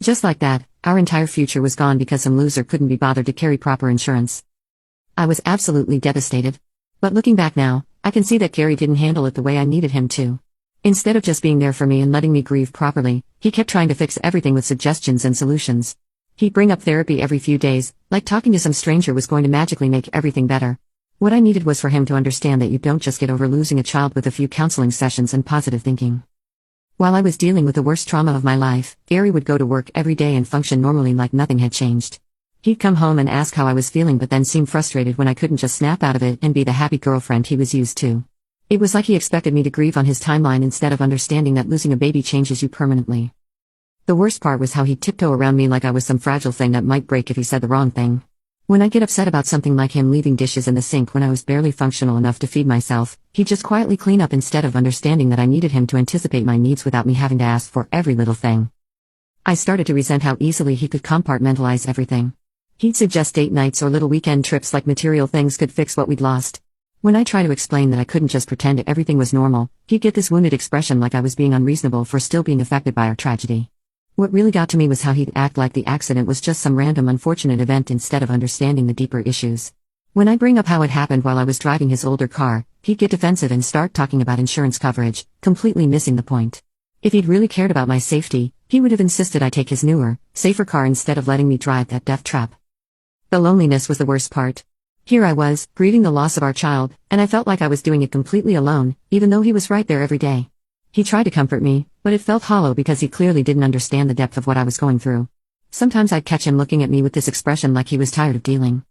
Just like that, our entire future was gone because some loser couldn't be bothered to carry proper insurance. I was absolutely devastated. But looking back now, I can see that Gary didn't handle it the way I needed him to. Instead of just being there for me and letting me grieve properly, he kept trying to fix everything with suggestions and solutions. He'd bring up therapy every few days, like talking to some stranger was going to magically make everything better. What I needed was for him to understand that you don't just get over losing a child with a few counseling sessions and positive thinking. While I was dealing with the worst trauma of my life, Gary would go to work every day and function normally like nothing had changed. He'd come home and ask how I was feeling but then seem frustrated when I couldn't just snap out of it and be the happy girlfriend he was used to. It was like he expected me to grieve on his timeline instead of understanding that losing a baby changes you permanently. The worst part was how he'd tiptoe around me like I was some fragile thing that might break if he said the wrong thing. When I'd get upset about something like him leaving dishes in the sink when I was barely functional enough to feed myself, he'd just quietly clean up instead of understanding that I needed him to anticipate my needs without me having to ask for every little thing. I started to resent how easily he could compartmentalize everything. He'd suggest date nights or little weekend trips like material things could fix what we'd lost. When I tried to explain that I couldn't just pretend everything was normal, he'd get this wounded expression like I was being unreasonable for still being affected by our tragedy. What really got to me was how he'd act like the accident was just some random unfortunate event instead of understanding the deeper issues. When I bring up how it happened while I was driving his older car, he'd get defensive and start talking about insurance coverage, completely missing the point. If he'd really cared about my safety, he would have insisted I take his newer, safer car instead of letting me drive that death trap. The loneliness was the worst part. Here I was, grieving the loss of our child, and I felt like I was doing it completely alone, even though he was right there every day. He tried to comfort me, but it felt hollow because he clearly didn't understand the depth of what I was going through. Sometimes I'd catch him looking at me with this expression like he was tired of dealing